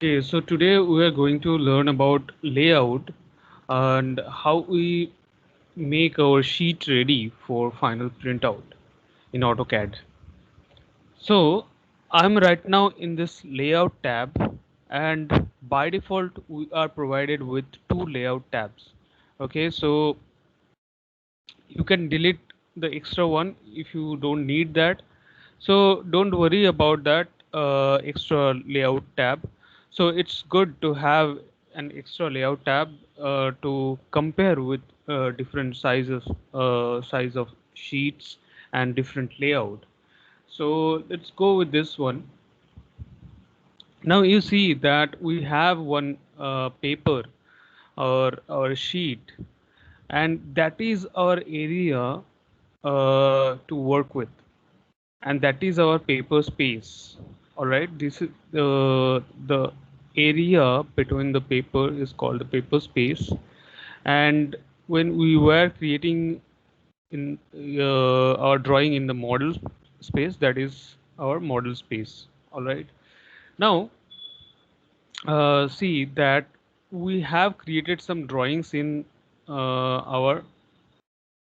Okay, so today we are going to learn about layout and how we make our sheet ready for final printout in AutoCAD. So I'm right now in this layout tab, and by default we are provided with two layout tabs. Okay, so you can delete the extra one if you don't need that. So don't worry about that extra layout tab. So it's good to have an extra layout tab to compare with different size of sheets and different layout. So let's go with this one. Now you see that we have one paper or sheet, and that is our area to work with, and that is our paper space. All right, this is the area between the paper is called the paper space. And when we were creating in our drawing in the model space, that is our model space. All right, now see that we have created some drawings in our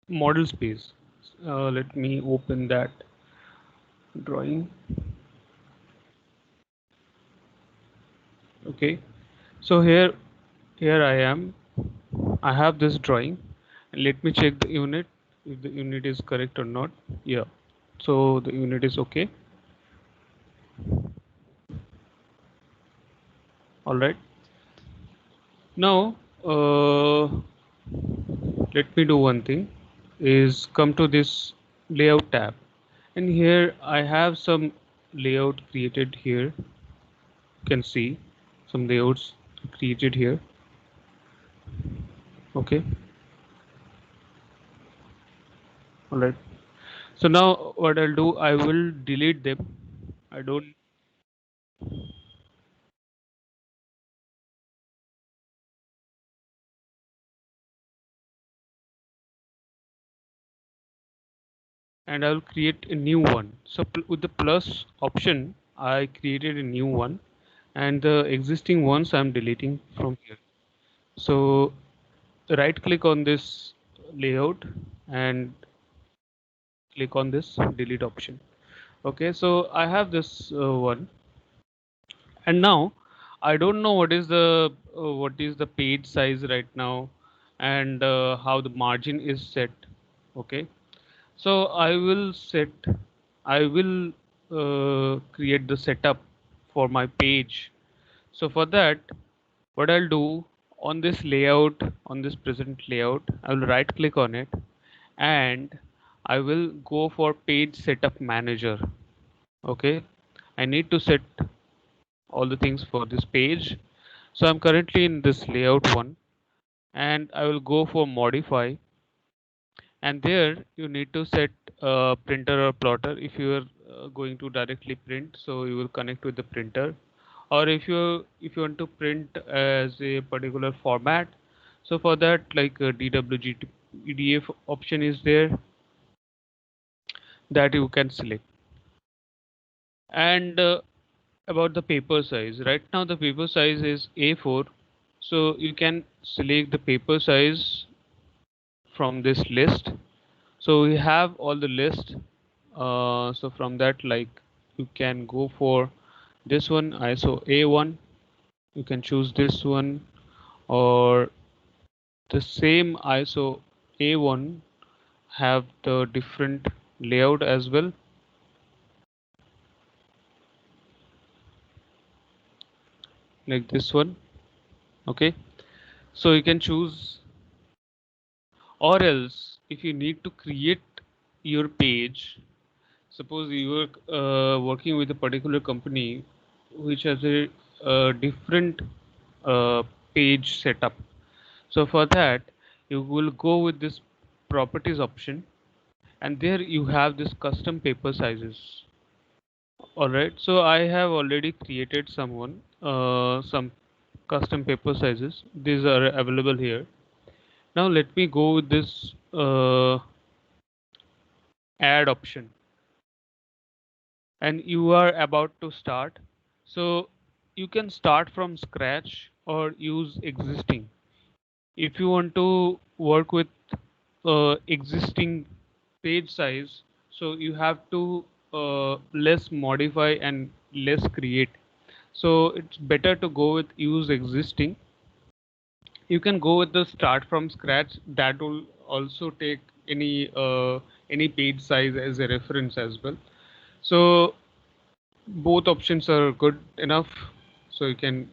model space. Let me open that drawing. Okay, so here I am. I have this drawing. Let me check the unit if the unit is correct or not. Yeah, so the unit is okay. All right, now let me do one thing, is come to this layout tab, and here I have some layout created here. You can see some layouts created here. Okay, all right, so now what I'll do, I will delete them. I don't, and I'll create a new one. So with the plus option, I created a new one, and the existing ones I'm deleting from here. So right click on this layout and click on this delete option. Okay, so I have this one, and now I don't know what is the page size right now, and how the margin is set. Okay, so I will create the setup for my page. So for that, what I'll do, on this layout, on this present layout, I will right click on it, and I will go for page setup manager. Okay, I need to set all the things for this page. So I'm currently in this layout one, and I will go for modify, and there you need to set printer or plotter. If you are going to directly print, so you will connect with the printer, or if you want to print as a particular format, so for that, like DWG PDF option is there, that you can select. And about the paper size, right now the paper size is A4, so you can select the paper size from this list. So we have all the list. So from that, like, you can go for this one, ISO A1. You can choose this one, or the same ISO A1 have the different layout as well, like this one. Okay, so you can choose, or else if you need to create your page, suppose you are working with a particular company which has a different uh, page setup. So for that, you will go with this properties option, and there you have this custom paper sizes. All right, so I have already created some custom paper sizes. These are available here. Now let me go with this add option, and you are about to start. So you can start from scratch or use existing. If you want to work with existing page size, so you have to less modify and less create. So it's better to go with use existing. You can go with the start from scratch. That will also take any page size as a reference as well. So both options are good enough. So you can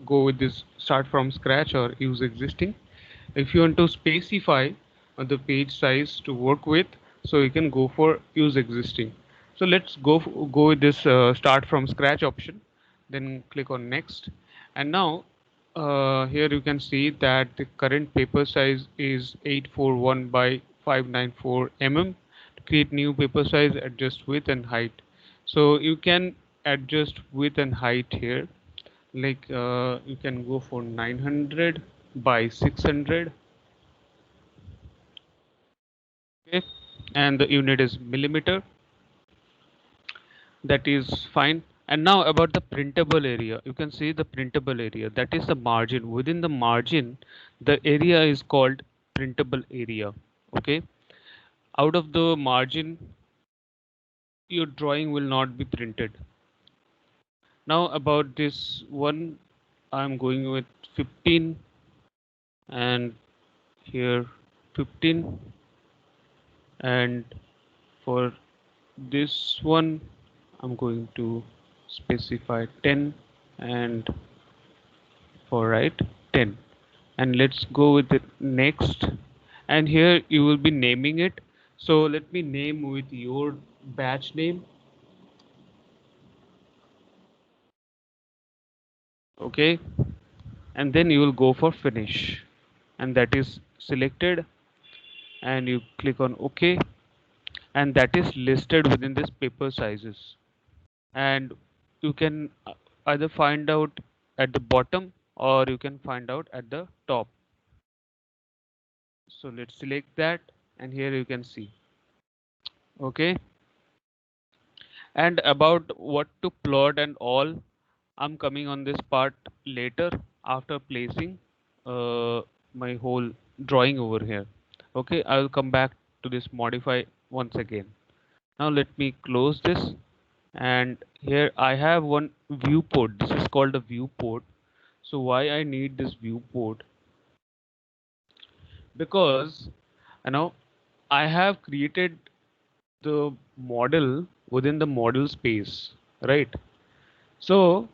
go with this start from scratch or use existing. If you want to specify the page size to work with, so you can go for use existing. So let's go with this start from scratch option, then click on next. And now here you can see that the current paper size is 841 by 594 mm. To create new paper size, adjust width and height. So you can adjust width and height here, like you can go for 900 by 600. Okay, and the unit is millimeter. That is fine. And now about the printable area, you can see the printable area, that is the margin. Within the margin, the area is called printable area. Okay, out of the margin, your drawing will not be printed. Now about this one, I'm going with 15, and here 15, and for this one I'm going to specify 10, and for right 10, and let's go with the next. And here you will be naming it. So let me name with your batch name. Okay, and then you will go for finish, and that is selected, and you click on OK, and that is listed within this paper sizes. And you can either find out at the bottom or you can find out at the top. So let's select that, and here you can see. Okay, and about what to plot and all, I'm coming on this part later after placing my whole drawing over here. Okay, I will come back to this modify once again. Now let me close this, and here I have one viewport. This is called a viewport. So why I need this viewport? Because I have created the model within the model space, right? So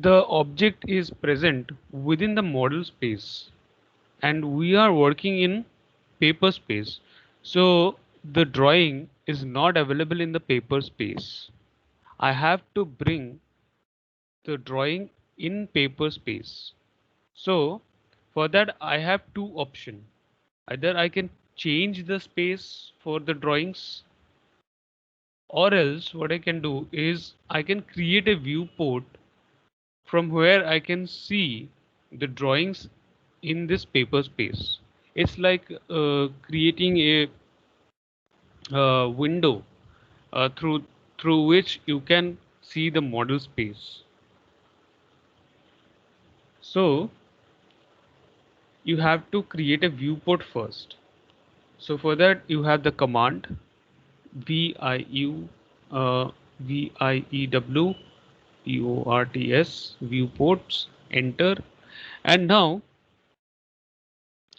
the object is present within the model space, and we are working in paper space. So the drawing is not available in the paper space. I have to bring the drawing in paper space. So for that I have two options. Either I can change the space for the drawings, or else what I can do is I can create a viewport from where I can see the drawings in this paper space. It's like creating a window through which you can see the model space. So you have to create a viewport first. So for that you have the command VIU uh, VIEW PORTS viewports, enter. And now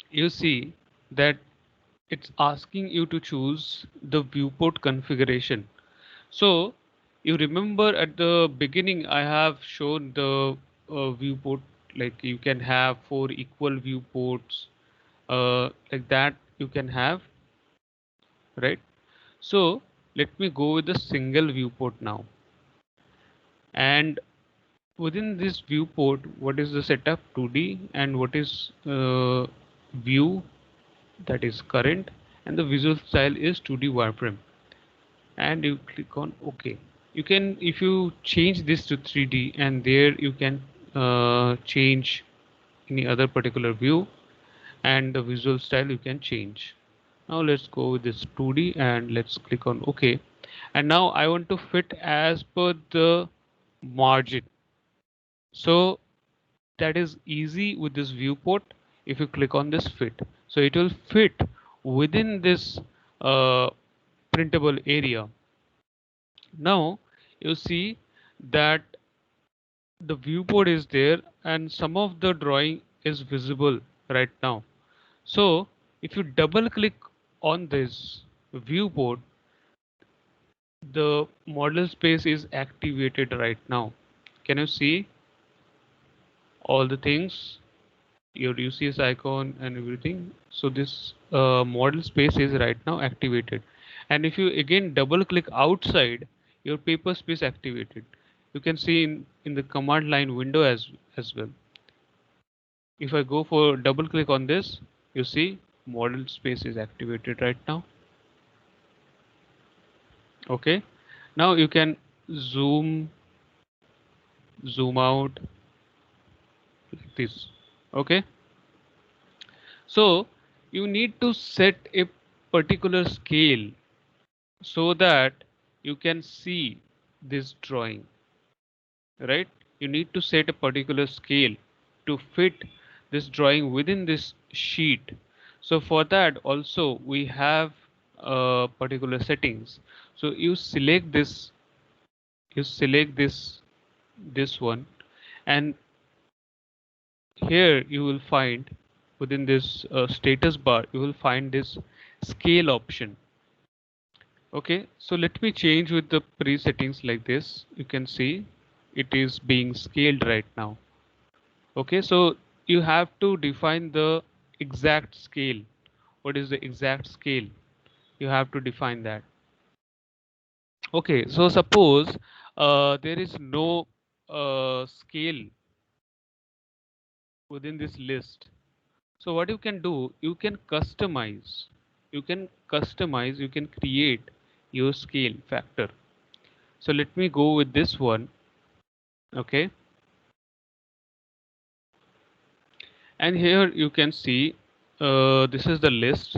you see that it's asking you to choose the viewport configuration. So you remember at the beginning I have shown the viewport, like you can have four equal viewports, like that you can have, right? So let me go with the single viewport now. And within this viewport, what is the setup? 2D, and what is view, that is current, and the visual style is 2D wireframe. And you click on OK. You can, if you change this to 3D, and there you can change any other particular view, and the visual style you can change. Now let's go with this 2D, and let's click on OK. And now I want to fit as per the margin. So that is easy with this viewport. If you click on this fit, so it will fit within this uh, printable area. Now you see that the viewport is there and some of the drawing is visible right now. So if you double click on this viewport, the model space is activated right now. Can you see all the things, your UCS icon and everything? So this model space is right now activated. And if you again double click outside, your paper space activated. You can see in the command line window as well. If I go for double click on this, you see model space is activated right now. Okay. Now you can zoom out like this. Okay. So you need to set a particular scale so that you can see this drawing, right? You need to set a particular scale to fit this drawing within this sheet. So for that also we have particular settings. So you select this one, and here you will find within this status bar you will find this scale option. Okay, so let me change with the pre-settings like this. You can see it is being scaled right now. Okay, so you have to define the exact scale. What is the exact scale? You have to define that. Okay, so suppose there is no scale within this list. So what you can do, you can customize. You can create your scale factor. So let me go with this one. Okay, and here you can see this is the list.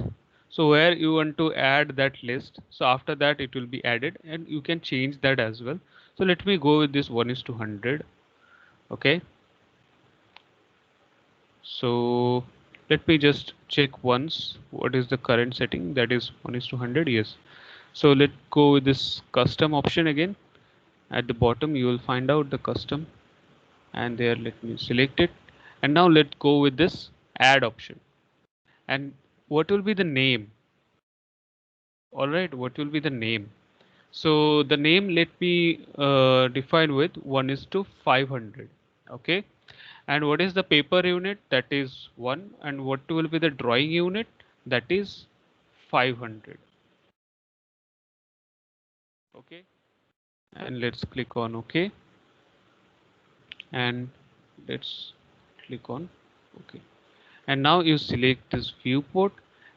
So where you want to add that list, so after that it will be added and you can change that as well. So let me go with this 1:100. Okay, so let me just check once what is the current setting, that is 1:100. Yes, so let's go with this custom option again. At the bottom you will find out the custom, and there let me select it. And now let's go with this add option. And what will be the name? All right, what will be the name? So the name, let me define with 1:500. Okay, and what is the paper unit? That is 1. And what will be the drawing unit? That is 500. Okay, and let's click on OK, and let's click on OK. And now you select this viewport,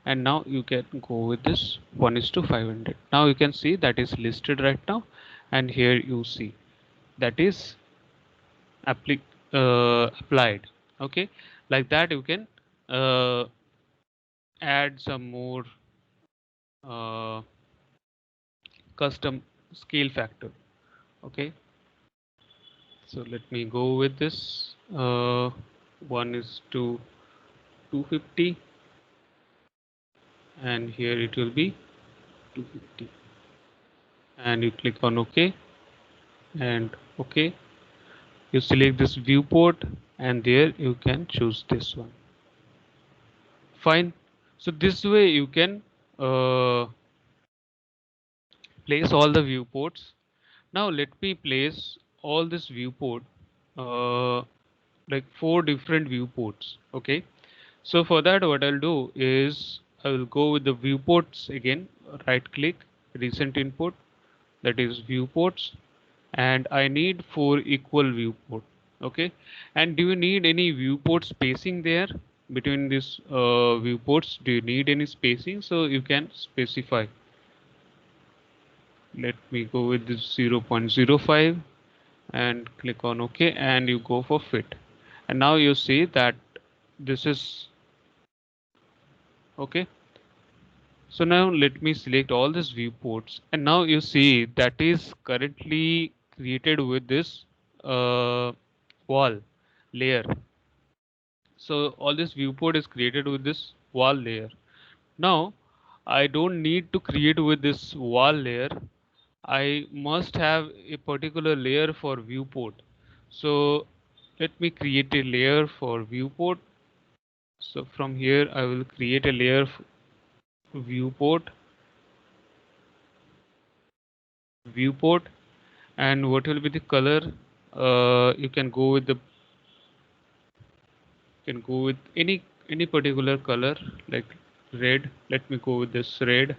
and now you can go with this 1:500. Now you can see that is listed right now, and here you see that is applied. Okay, like that you can uh, add some more uh, custom scale factor. Okay, so let me go with this 1:250, and here it will be 250, and you click on OK, and OK, you select this viewport, and there you can choose this one. Fine. So this way you can uh, place all the viewports. Now let me place all this viewport, uh, like 4 different viewports. Okay, so for that what I'll do is I will go with the viewports again, right click, recent input, that is viewports, and I need 4 equal viewport. Okay, and do you need any viewport spacing there between these viewports? Do you need any spacing? So you can specify. Let me go with this 0.05 and click on OK, and you go for fit. And now you see that this is okay. So now let me select all these viewports, and now you see that is currently created with this uh, wall layer. So all this viewport is created with this wall layer. Now I don't need to create with this wall layer. I must have a particular layer for viewport. So let me create a layer for viewport. So from here I will create a layer viewport, viewport, and what will be the color? You can go with the any particular color like red. Let me go with this red.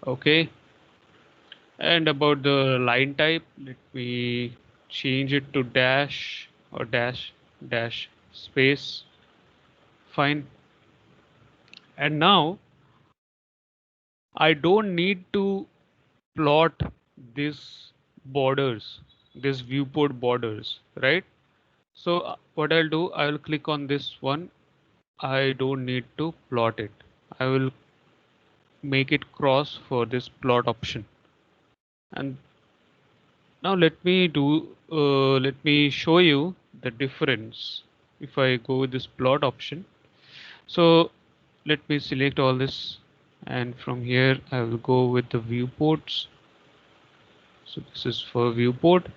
Okay. And about the line type, let me change it to dash or dash space. Fine. And now I don't need to plot this borders, this viewport borders, right? So what I'll do, I will click on this one. I don't need to plot it. I will make it cross for this plot option. And now let me show you the difference if I go with this plot option. So let me select all this, and from here I will go with the viewports. So this is for viewport.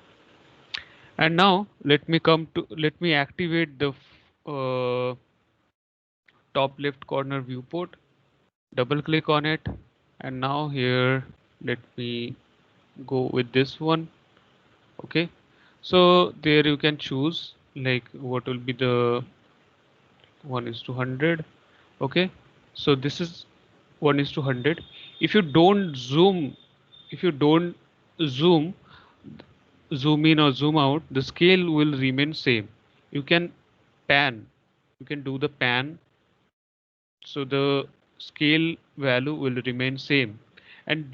And now let me activate the top left corner viewport. Double click on it, and now here let me go with this one. Okay, so there you can choose like what will be the 1:100. Okay, so this is 1:100. If you don't zoom, if you don't zoom zoom in or zoom out, the scale will remain same. You can pan, you can do the pan, so the scale value will remain same. And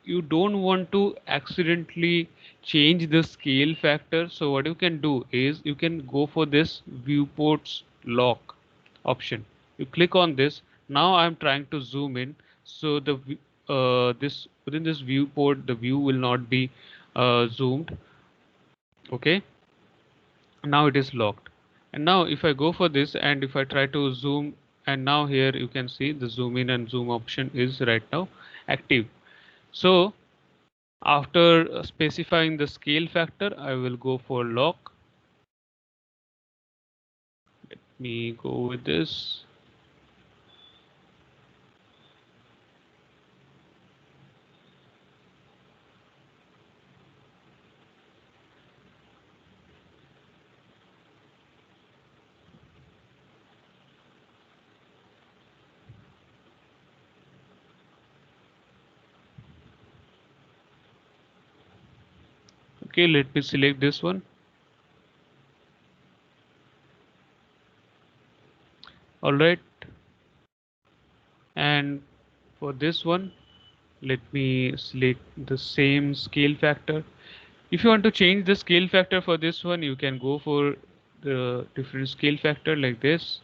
you don't want to accidentally change the scale factor, so what you can do is you can go for this viewports lock option. You click on this. Now I'm trying to zoom in, so this within this viewport the view will not be zoomed. Okay, now it is locked. And now if I go for this and if I try to zoom, and now here you can see the zoom in and zoom option is right now active. So after specifying the scale factor, I will go for lock. Let me go with this. Okay, let me select this one. All right, and for this one let me select the same scale factor. If you want to change the scale factor for this one, you can go for the different scale factor like this.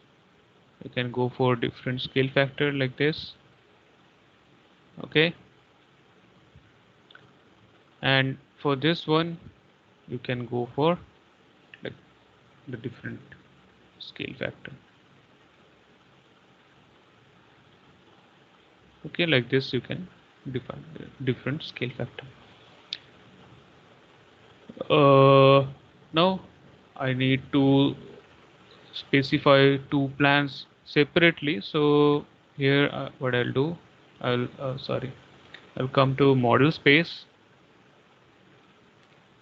You can go for different scale factor like this. Okay, and for this one you can go for like the different scale factor. Okay, like this you can define the different scale factor. Now I need to specify two plans separately. So here what I'll do, I'll come to model space.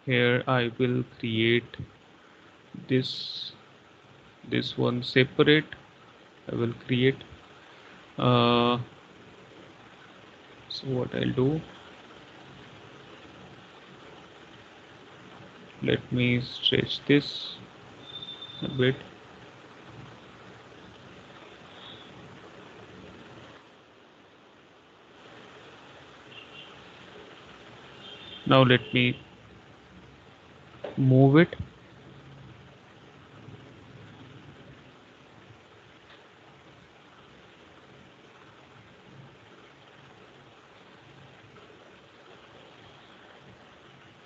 Here I will create this one separate. I will create uh, so what I'll do, let me stretch this a bit. Now let me move it.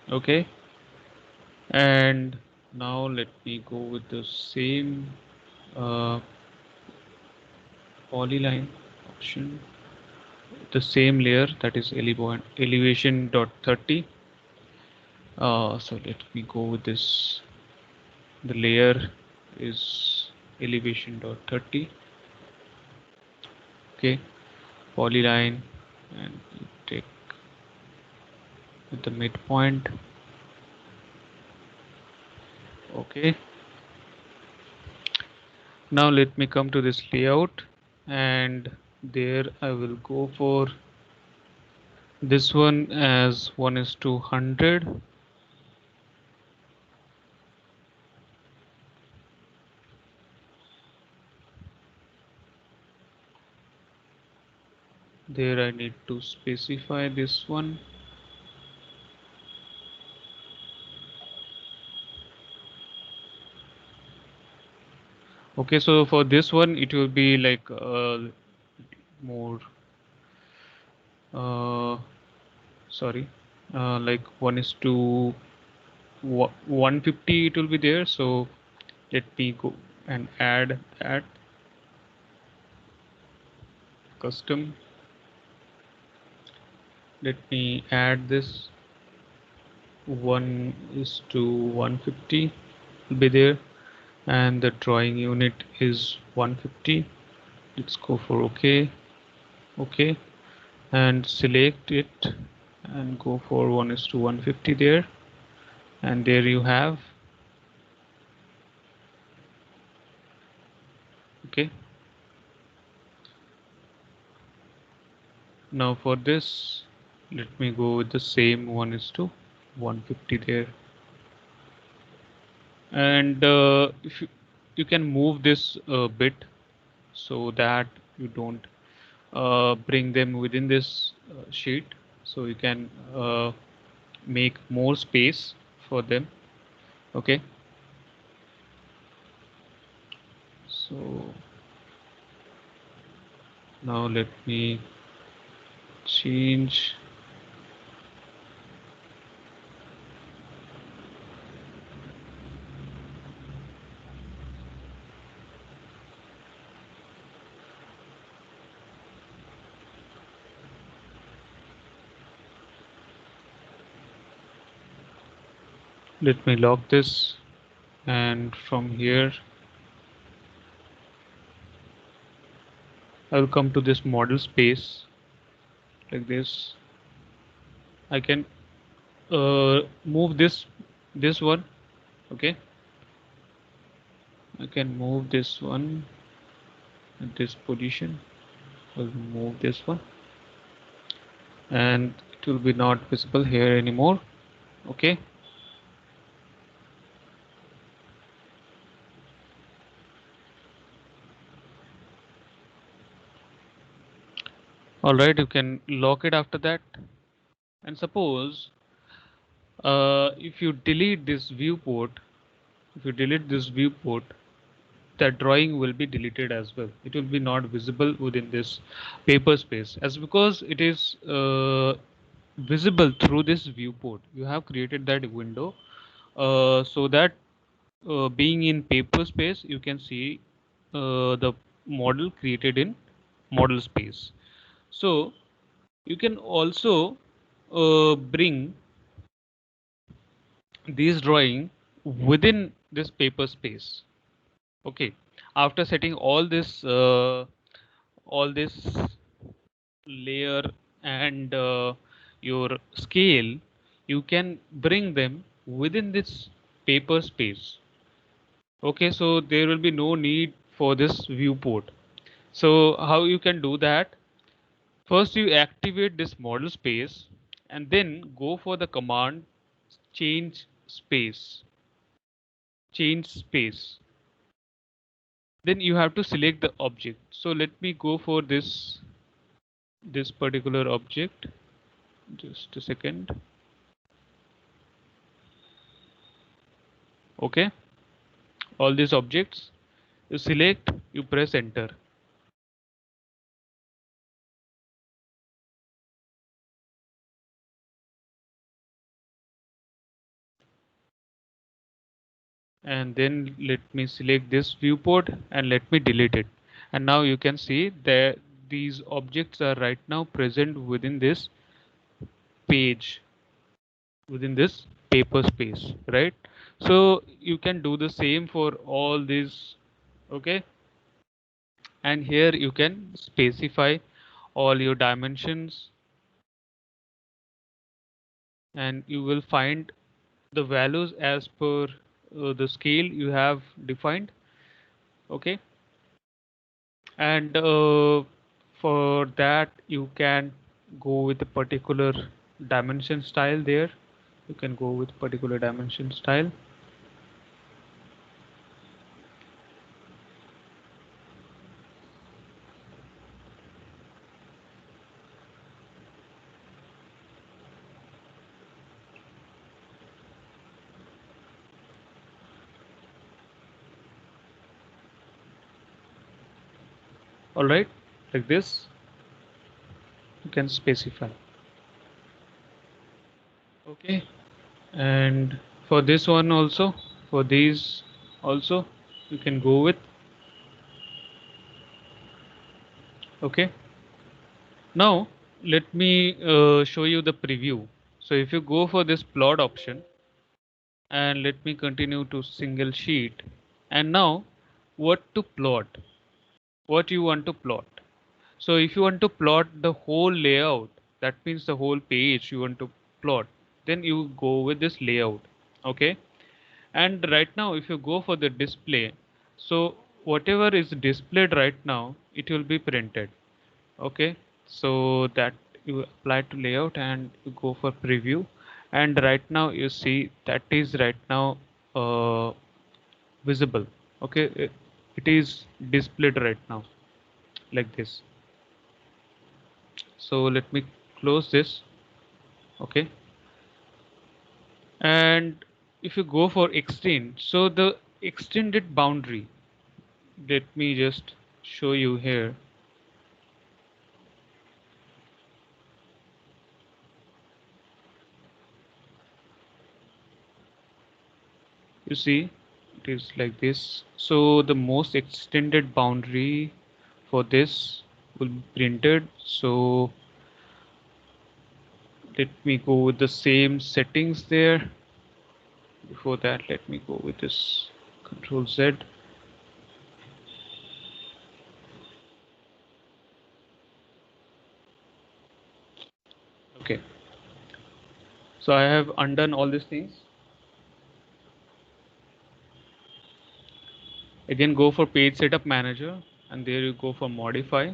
Okay, and Now let me go with the same uh, polyline option, the same layer, that is elevation dot 30. So let me go with this. The layer is elevation dot 30. Okay, polyline, and take the midpoint. Okay, now let me come to this layout, and there I will go for this one as 1:100. There I need to specify this one. Okay, so for this one it will be like more uh, sorry, like 1:150 it will be there. So let me go and add that custom. Let me add this 1:150 will be there, and the drawing unit is 150. Let's go for OK, and select it and go for 1:150 there, and there you have. Okay, now for this let me go with the same 1:150 there, and if you can move this a bit so that you don't bring them within this sheet, so you can make more space for them. Okay, so now let me change. Let me lock this, and from here I will come to this model space like this. I can move this one. Okay, I can move this one at this position. I'll move this one, and it will be not visible here anymore. Okay, all right, you can lock it after that. And suppose if you delete this viewport, if you delete this viewport, that drawing will be deleted as well. It will be not visible within this paper space, as because it is visible through this viewport. You have created that window so that being in paper space, you can see the model created in model space. So you can also bring these drawing within this paper space. Okay, after setting all this layer and your scale, you can bring them within this paper space. Okay, so there will be no need for this viewport. So how you can do that? First you activate this model space, and then go for the command change space. Change space. Then you have to select the object. So let me go for this particular object. Just a second. Okay, all these objects, you select, you press enter. and then let me select this viewport and let me delete it. And now you can see that these objects are right now present within this page, within this paper space, right? So you can do the same for all these. Okay, and here you can specify all your dimensions, and you will find the values as per the scale you have defined. Okay, and for that you can go with a particular dimension style. There you can go with particular dimension style. All right, like this you can specify. Okay, and for this one also, for these also you can go with. Okay, now let me show you the preview. So if you go for this plot option, and let me continue to single sheet, and now what to plot, what you want to plot. So if you want to plot the whole layout, that means the whole page you want to plot, then you go with this layout. Okay, and right now if you go for the display, so whatever is displayed right now it will be printed. Okay, so that you apply to layout and you go for preview, and right now you see that is right now uh, visible. Okay, it is displayed right now like this. So let me close this. Okay, and if you go for extend, so the extended boundary, let me just show you here. You see it is like this. So the most extended boundary for this will be printed. So let me go with the same settings there. Before that, let me go with this Control Z. Okay, so I have undone all these things. Again, go for page setup manager, and there you go for modify.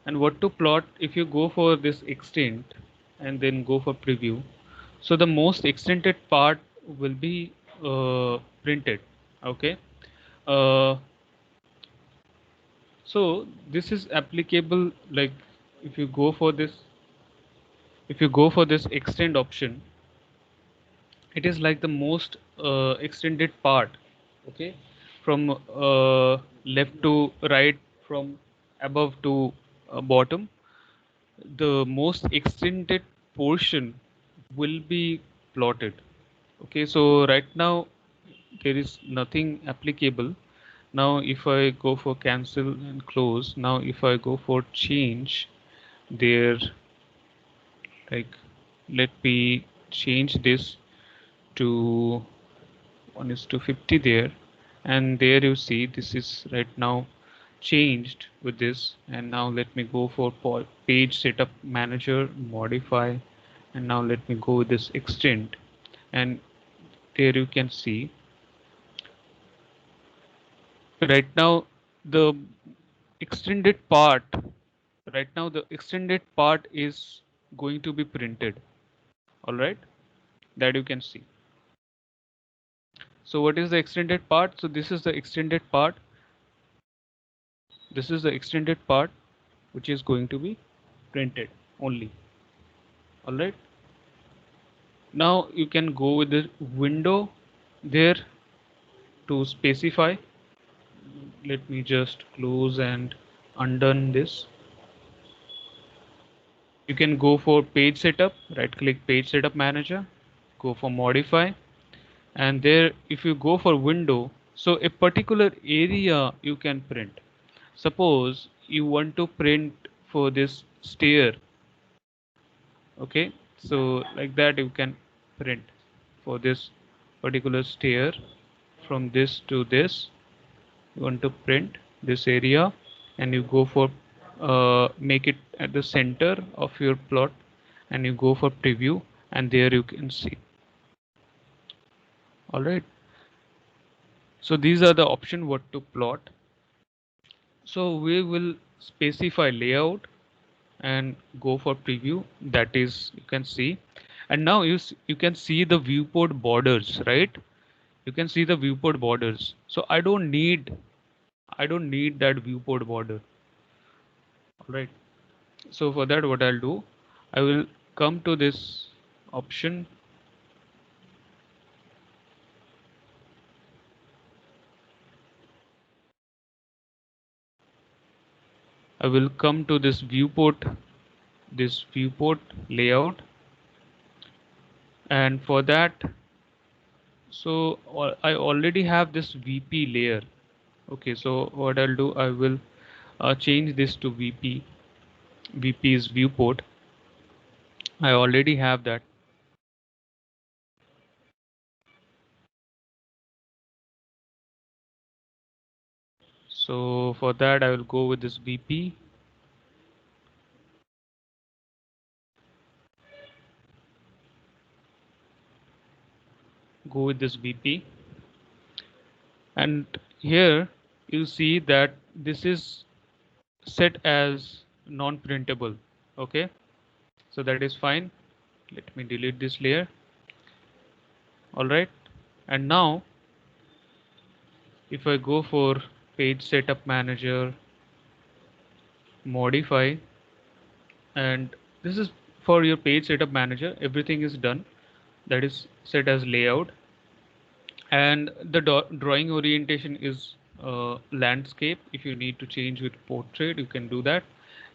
And what to plot, if you go for this extend and then go for preview, so the most extended part will be printed. Okay, uh, so this is applicable, like if you go for this, if you go for this extend option, it is like the most extended part. Okay, from left to right, from above to bottom, the most extended portion will be plotted. Okay, so right now there is nothing applicable. Now if I go for cancel and close, now if I go for change there, like let me change this to 1 is to 50 there, and there you see this is right now changed with this. And now let me go for page setup manager, modify, and now let me go with this extend, and there you can see right now the extended part, right now the extended part is going to be printed. All right, that you can see. So what is the extended part? So this is the extended part, this is the extended part which is going to be printed only. All right, now you can go with the window there to specify. Let me just close and undone this. You can go for page setup, right click page setup manager, go for modify, and there if you go for window, so a particular area you can print. Suppose you want to print for this stair, okay, so like that you can print for this particular stair. From this to this you want to print this area, and you go for make it at the center of your plot, and you go for preview, and there you can see. All right, so these are the option what to plot. So we will specify layout and go for preview, that is you can see. And now you can see the viewport borders, right? You can see the viewport borders. So I don't need that viewport border. All right, so for that what I'll do, I will come to this option. I will come to this viewport layout, and for that, so I already have this VP layer. Okay, so what I'll do, I will change this to VP. VP is viewport. I already have that. So for that, I will go with this VP. Go with this VP, and here you see that this is set as non-printable. Okay, so that is fine. Let me delete this layer. All right, and now if I go for page setup manager, modify, and this is for your page setup manager, everything is done. That is set as layout, and the drawing orientation is landscape. If you need to change with portrait, you can do that.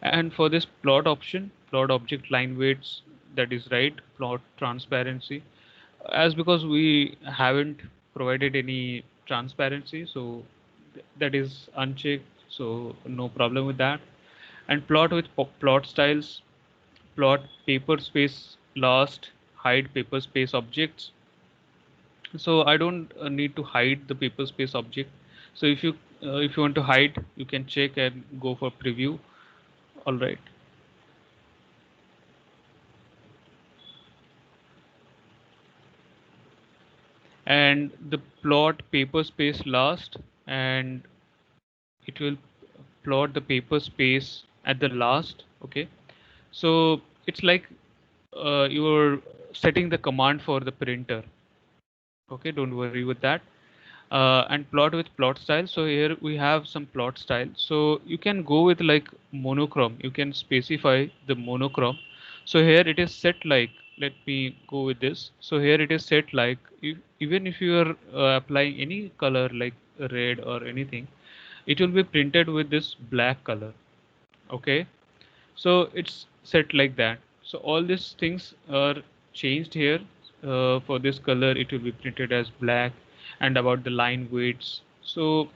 And for this plot option, plot object line weights, that is right. Plot transparency, as because we haven't provided any transparency, so that is unchecked, so no problem with that. And plot with plot styles, plot paper space last, hide paper space objects. So I don't need to hide the paper space object. So if you want to hide, you can check and go for preview. All right, and the plot paper space last, and it will plot the paper space at the last. Okay, so it's like you're setting the command for the printer. Okay, don't worry with that. And plot with plot style, so here we have some plot style, so you can go with like monochrome, you can specify the monochrome. So here it is set like, let me go with this. So here it is set like, even if you are applying any color like red or anything, it will be printed with this black color. Okay, so it's set like that. So all these things are changed here. For this color it will be printed as black, and about the line weights, so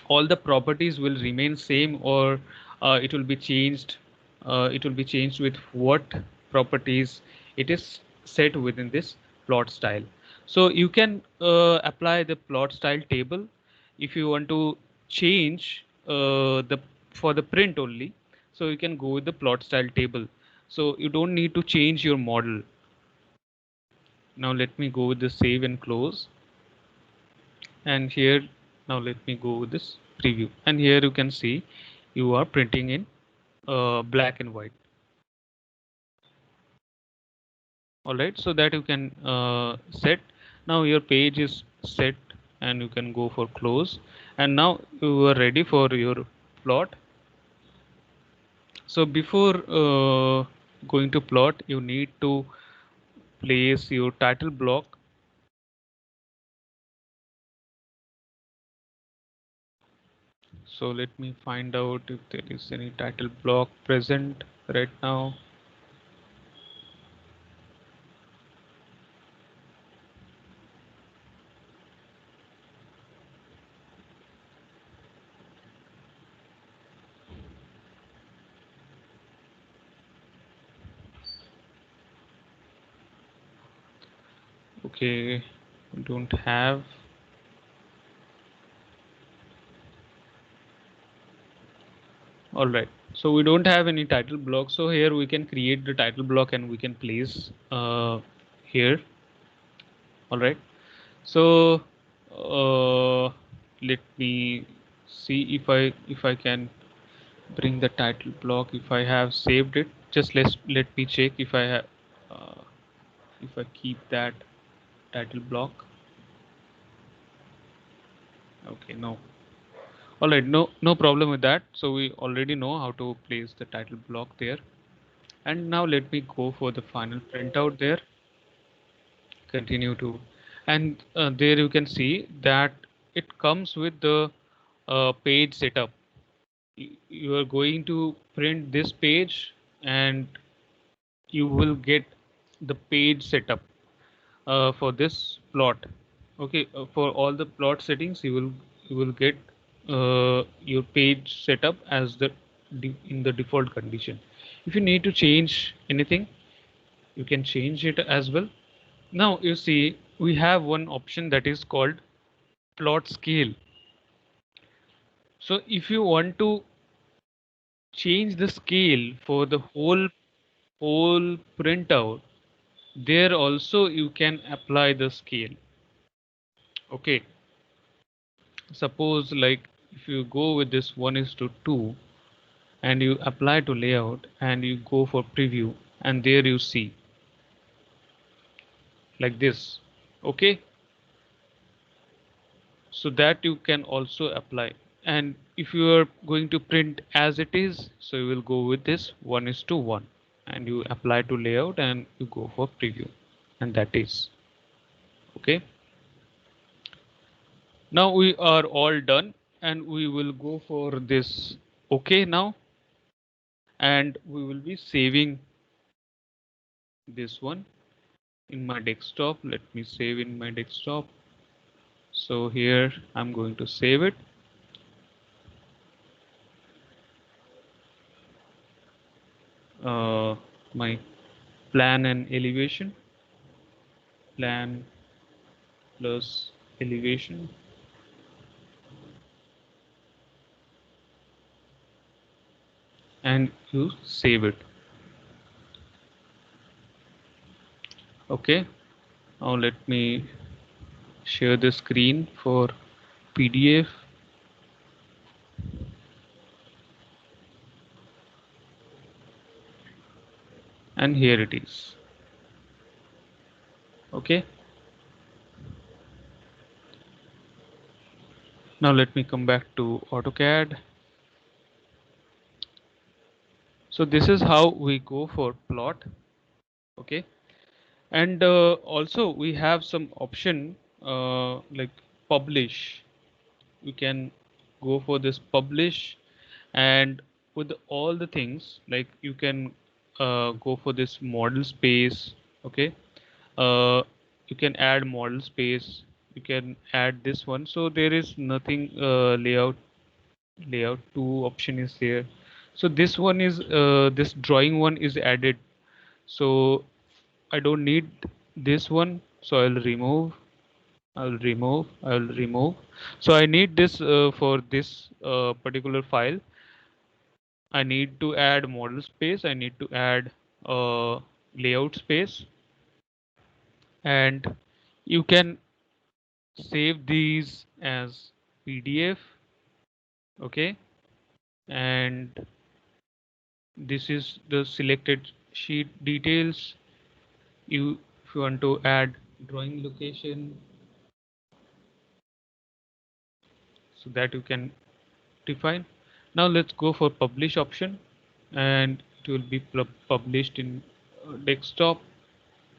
all the properties will remain same, or it will be changed. It will be changed with what properties it is set within this plot style. So you can apply the plot style table if you want to change the for the print only. So you can go with the plot style table, so you don't need to change your model. Now let me go with the save and close, and here now let me go with this preview, and here you can see you are printing in black and white. All right, so that you can set. Now your page is set, and you can go for close, and now you are ready for your plot. So before going to plot, you need to place your title block. So let me find out if there is any title block present right now. Okay, we don't have. All right, so we don't have any title block, so here we can create the title block and we can place here. All right, so let me see if I can bring the title block. If I have saved it, just let me check if I have uh, if I keep that title block. Okay, no. All right, no problem with that. So we already know how to place the title block there. And now let me go for the final printout there. Continue to, and there you can see that it comes with the page setup. You are going to print this page, and you will get the page setup for this plot. Okay, for all the plot settings, you will get your page setup as the in the default condition. If you need to change anything, you can change it as well. Now you see we have one option that is called plot scale. So if you want to change the scale for the whole printout, there also you can apply the scale. Okay, suppose like if you go with this 1:2 and you apply to layout and you go for preview, and there you see like this. Okay, so that you can also apply. And if you are going to print as it is, so you will go with this 1:1 and you apply to layout and you go for preview, and that is okay. Now we are all done, and we will go for this okay now, and we will be saving this one in my desktop. Let me save in my desktop. So here I'm going to save it. My plan and elevation, plan plus elevation, and you save it. Okay, now let me share the screen for PDF, and here it is. Okay, now let me come back to AutoCAD. So this is how we go for plot. Okay, and also we have some option like publish. You can go for this publish, and with all the things like you can go for this model space. Okay, uh, you can add model space, you can add this one. So there is nothing layout 2 option is there. So this one is this drawing one is added, so I don't need this one, so I'll remove. So I need this for this particular file. I need to add model space, I need to add layout space, and you can save these as PDF. Okay, and this is the selected sheet details. You if you want to add drawing location, so that you can define. Now let's go for publish option, and it will be published in desktop.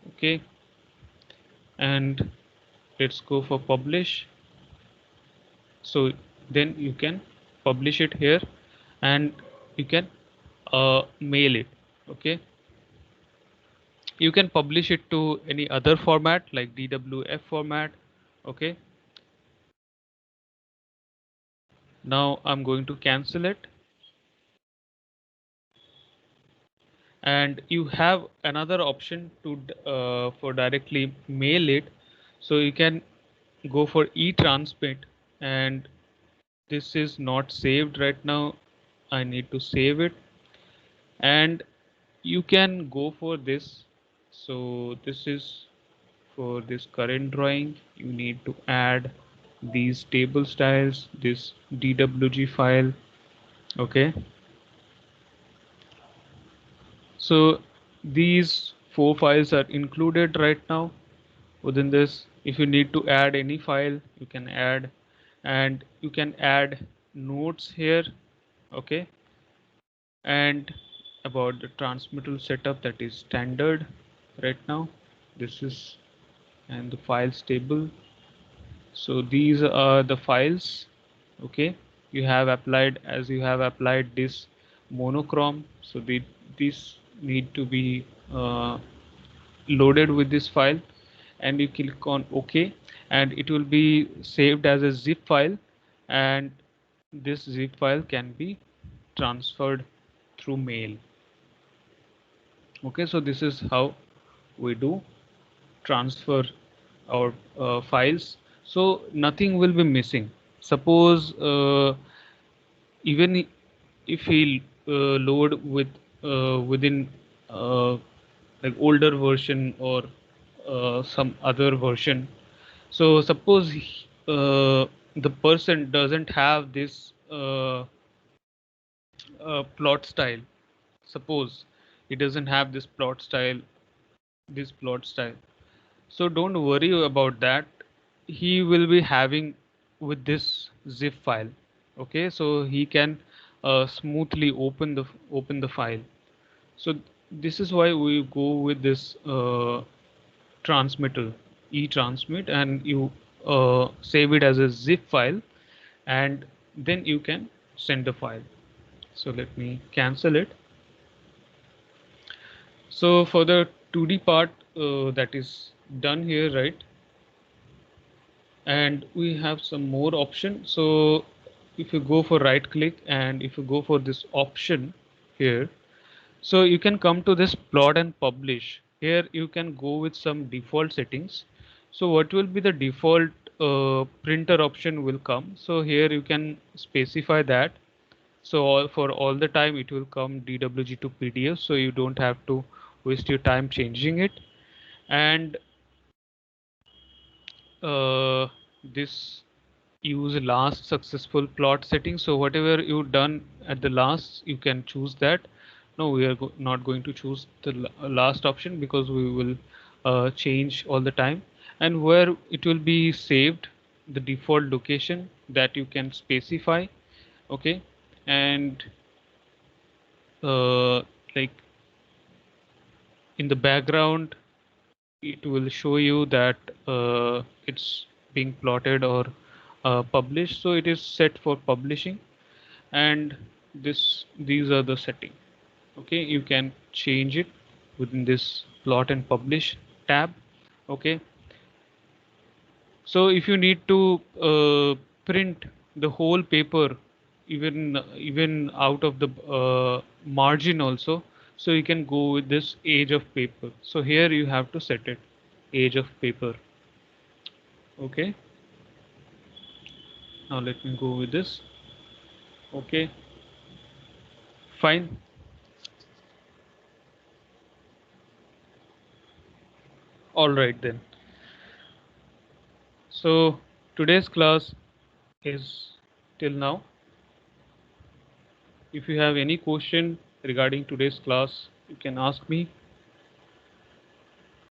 Okay, and let's go for publish. So then you can publish it here, and you can mail it. Okay, you can publish it to any other format like DWF format. Okay, now I'm going to cancel it, and you have another option to for directly mail it. So you can go for e-transmit, and this is not saved right now. I need to save it, and you can go for this. So this is for this current drawing. You need to add these table styles, this DWG file. Okay, so these four files are included right now within this. If you need to add any file, you can add, and you can add notes here. Okay, and about the transmittal setup, that is standard right now. This is, and the files table. So these are the files. Okay, you have applied, as you have applied this monochrome, so these need to be loaded with this file, and you click on OK, and it will be saved as a zip file, and this zip file can be transferred through mail. Okay, so this is how we do transfer our files, so nothing will be missing. Suppose even if we load with within uh, like older version or some other version, so suppose the person doesn't have this plot style. Suppose he doesn't have this plot style, so don't worry about that. He will be having with this zip file. Okay, so he can smoothly open the file. So this is why we go with this transmittal, e-transmit, and you save it as a zip file, and then you can send the file. So let me cancel it. So for the 2D part, that is done here, right? And we have some more option. So if you go for right click, and if you go for this option here, so you can come to this plot and publish. Here you can go with some default settings. So what will be the default printer option will come. So here you can specify that. So for all the time it will come DWG to PDF, so you don't have to waste your time changing it. And this use last successful plot setting. So whatever you done at the last, you can choose that. No, we are not going to choose the last option, because we will change all the time. And where it will be saved, the default location that you can specify. Okay, and uh, like in the background it will show you that it's being plotted or published, so it is set for publishing. And these are the setting. Okay, you can change it within this plot and publish tab. Okay, so if you need to print the whole paper, even out of the margin also, so you can go with this age of paper. So here you have to set it age of paper. Okay, now let me go with this. Okay, fine. All right then. So today's class is till now. If you have any question regarding today's class, you can ask me.